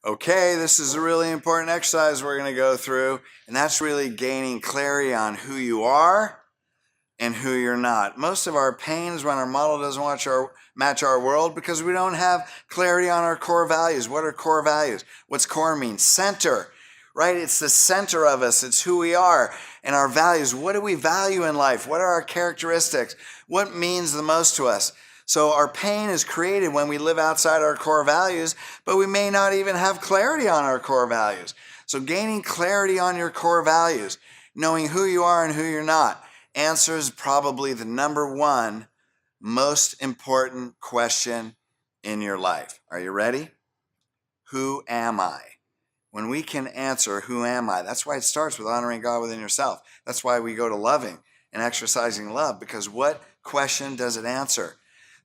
Okay, this is a really important exercise we're going to go through, and that's really gaining clarity on who you are and who you're not. Most of our pain is when our model doesn't match our world because we don't have clarity on our core values. What are core values? What's core mean? Center, right? It's the center of us. It's who we are and our values. What do we value in life? What are our characteristics? What means the most to us? So our pain is created when we live outside our core values, but we may not even have clarity on our core values. So gaining clarity on your core values, knowing who you are and who you're not, answers probably the number one most important question in your life. Are you ready? Who am I? When we can answer, who am I? That's why it starts with honoring God within yourself. That's why we go to loving and exercising love, because what question does it answer?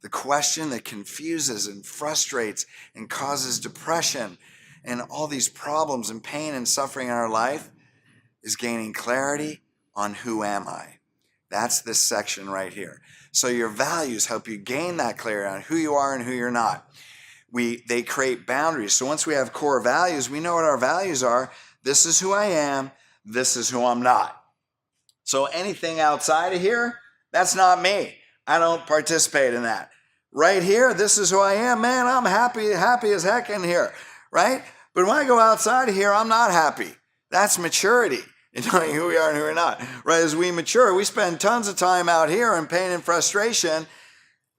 The question that confuses and frustrates and causes depression and all these problems and pain and suffering in our life is gaining clarity on who am I. That's this section right here. So your values help you gain that clarity on who you are and who you're not. They create boundaries. So once we have core values, we know what our values are. This is who I am. This is who I'm not. So anything outside of here, that's not me. I don't participate in that. Right here, this is who I am. Man, I'm happy as heck in here, right? But when I go outside of here, I'm not happy. That's maturity in knowing who we are and who we're not. Right? As we mature, we spend tons of time out here in pain and frustration.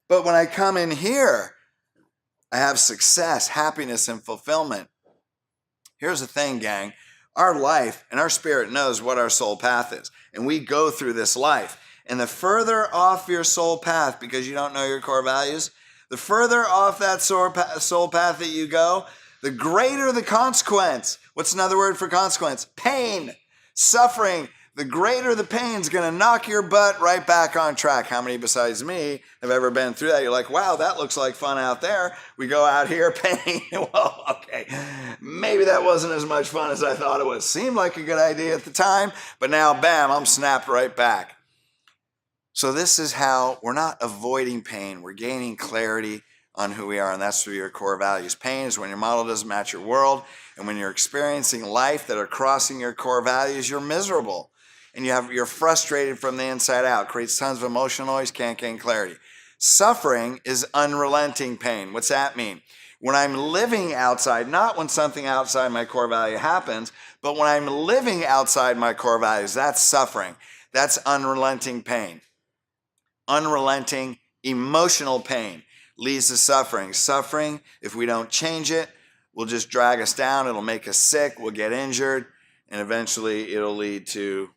But when I come in here, I have success, happiness, and fulfillment. Here's the thing, gang. Our life and our spirit knows what our soul path is. And we go through this life. And the further off your soul path, because you don't know your core values, the further off that soul path that you go, the greater the consequence. What's another word for consequence? Pain, suffering. The greater the pain is going to knock your butt right back on track. How many besides me have ever been through that? You're like, wow, that looks like fun out there. We go out here, pain. Well, okay, maybe that wasn't as much fun as I thought it was. Seemed like a good idea at the time, but now, bam, I'm snapped right back. So this is how we're not avoiding pain. We're gaining clarity on who we are, and that's through your core values. Pain is when your model doesn't match your world, and when you're experiencing life that are crossing your core values, you're miserable. And you're frustrated from the inside out. Creates tons of emotional noise, can't gain clarity. Suffering is unrelenting pain. What's that mean? When I'm living outside, not when something outside my core value happens, but when I'm living outside my core values, that's suffering. That's unrelenting pain. Unrelenting emotional pain leads to suffering. Suffering, if we don't change it, will just drag us down. It'll make us sick. We'll get injured. And eventually it'll lead to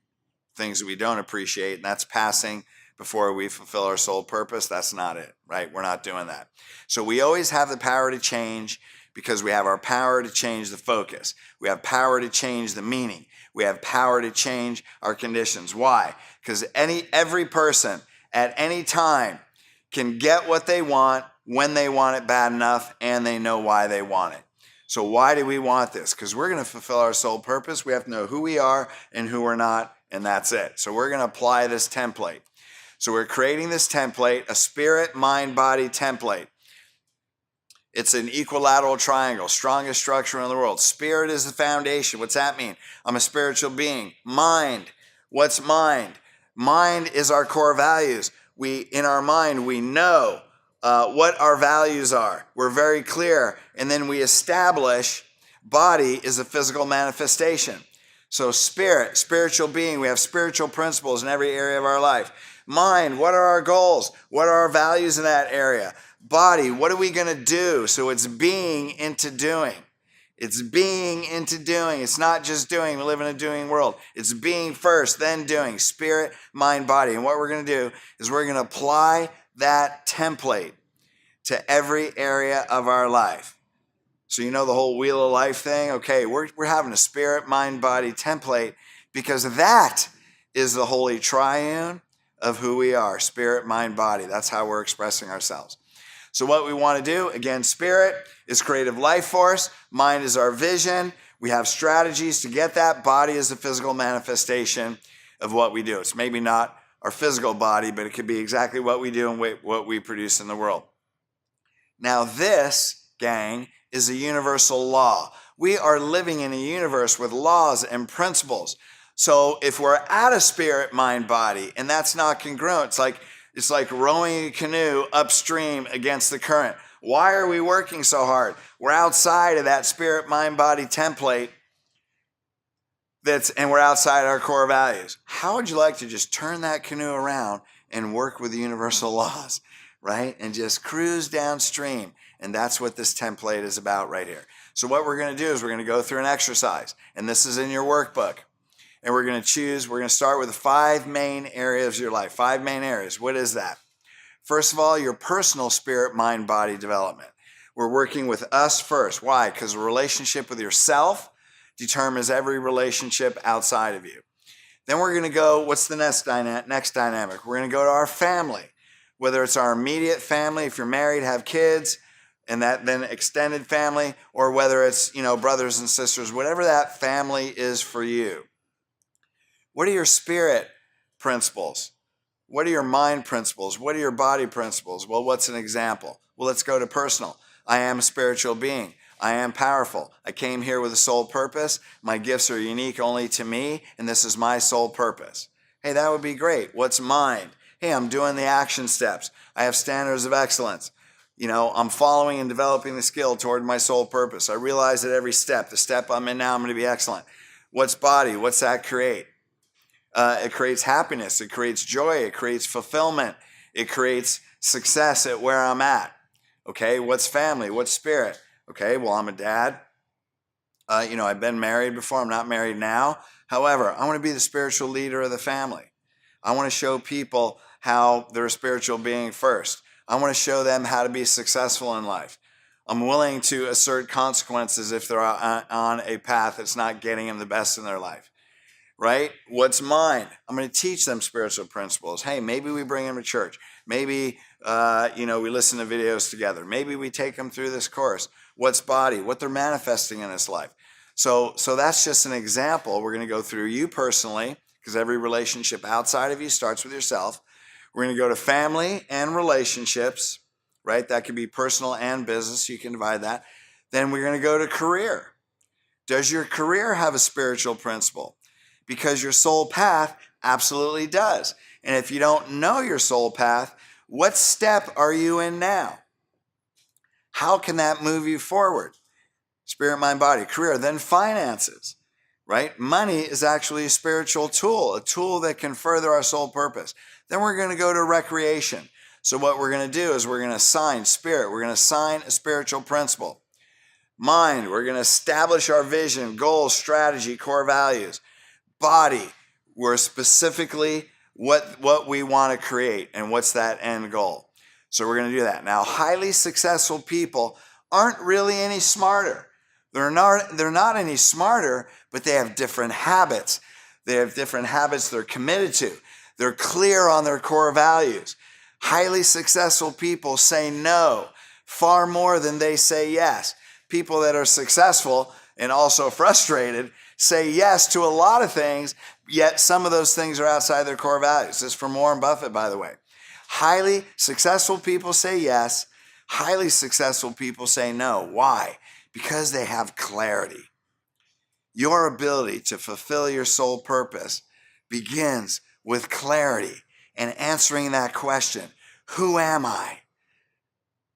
things that we don't appreciate, and that's passing before we fulfill our soul purpose. That's not it, right? We're not doing that. So we always have the power to change because we have our power to change the focus. We have power to change the meaning. We have power to change our conditions. Why? Because every person at any time can get what they want when they want it bad enough, and they know why they want it. So why do we want this? Because we're going to fulfill our soul purpose. We have to know who we are and who we're not, and that's it. So we're going to apply this template. So we're creating this template, a spirit, mind, body template. It's an equilateral triangle, strongest structure in the world. Spirit is the foundation. What's that mean? I'm a spiritual being. Mind. What's mind? Mind is our core values. In our mind, we know what our values are. We're very clear. And then we establish body is a physical manifestation. So spirit, spiritual being, we have spiritual principles in every area of our life. Mind, what are our goals? What are our values in that area? Body, what are we going to do? So it's being into doing. It's being into doing. It's not just doing. We live in a doing world. It's being first, then doing. Spirit, mind, body. And what we're going to do is we're going to apply that template to every area of our life. So you know the whole wheel of life thing? Okay, we're having a spirit, mind, body template because that is the holy triune of who we are. Spirit, mind, body. That's how we're expressing ourselves. So what we want to do, again, spirit is creative life force. Mind is our vision. We have strategies to get that. Body is the physical manifestation of what we do. It's maybe not our physical body, but it could be exactly what we do and what we produce in the world. Now this, gang, is a universal law. We are living in a universe with laws and principles. So if we're out of spirit, mind, body, and that's not congruent, it's like rowing a canoe upstream against the current. Why are we working so hard? We're outside of that spirit, mind, body template. And we're outside our core values. How would you like to just turn that canoe around and work with the universal laws, right? And just cruise downstream. And that's what this template is about right here. So what we're going to do is we're going to go through an exercise. And this is in your workbook. And we're going to start with the 5 main areas of your life. 5 main areas. What is that? First of all, your personal spirit, mind, body development. We're working with us first. Why? Because a relationship with yourself determines every relationship outside of you. Then we're going to go, what's the next dynamic? We're going to go to our family, whether it's our immediate family, if you're married, have kids, and that then extended family, or whether it's, brothers and sisters, whatever that family is for you. What are your spirit principles? What are your mind principles? What are your body principles? Well, what's an example? Well, let's go to personal. I am a spiritual being. I am powerful. I came here with a sole purpose. My gifts are unique only to me, and this is my sole purpose. Hey, that would be great. What's mine? Hey, I'm doing the action steps. I have standards of excellence. I'm following and developing the skill toward my sole purpose. I realize at every step, the step I'm in now, I'm going to be excellent. What's body? What's that create? It creates happiness. It creates joy. It creates fulfillment. It creates success at where I'm at. Okay, what's family? What's spirit? Okay, well, I'm a dad. I've been married before. I'm not married now. However, I want to be the spiritual leader of the family. I want to show people how they're a spiritual being first. I want to show them how to be successful in life. I'm willing to assert consequences if they're on a path that's not getting them the best in their life. Right? What's mine? I'm going to teach them spiritual principles. Hey, maybe we bring them to church. Maybe, we listen to videos together. Maybe we take them through this course. What's body? What they're manifesting in this life. So that's just an example. We're going to go through you personally, because every relationship outside of you starts with yourself. We're going to go to family and relationships, right? That could be personal and business. You can divide that. Then we're going to go to career. Does your career have a spiritual principle? Because your soul path absolutely does. And if you don't know your soul path, what step are you in now? How can that move you forward? Spirit, mind, body, career, then finances, right? Money is actually a spiritual tool, a tool that can further our soul purpose. Then we're going to go to recreation. So what we're going to do is we're going to assign spirit. We're going to assign a spiritual principle. Mind, we're going to establish our vision, goals, strategy, core values. Body, we're specifically what we want to create and what's that end goal. So we're going to do that. Now, highly successful people aren't really any smarter. They're not any smarter, but they have different habits. They have different habits they're committed to. They're clear on their core values. Highly successful people say no far more than they say yes. People that are successful and also frustrated say yes to a lot of things, yet some of those things are outside their core values. This is from Warren Buffett, by the way. Highly successful people say yes. Highly successful people say no. Why? Because they have clarity. Your ability to fulfill your soul purpose begins with clarity and answering that question, who am I?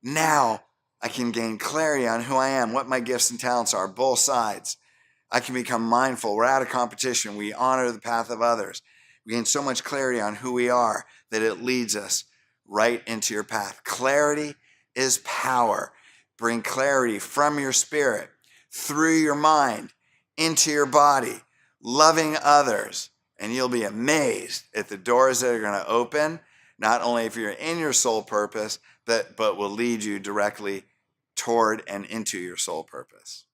Now I can gain clarity on who I am, what my gifts and talents are, both sides. I can become mindful. We're out of competition. We honor the path of others. We gain so much clarity on who we are that it leads us right into your path. Clarity is power. Bring clarity from your spirit, through your mind, into your body, loving others, and you'll be amazed at the doors that are going to open, not only if you're in your soul purpose, but will lead you directly toward and into your soul purpose.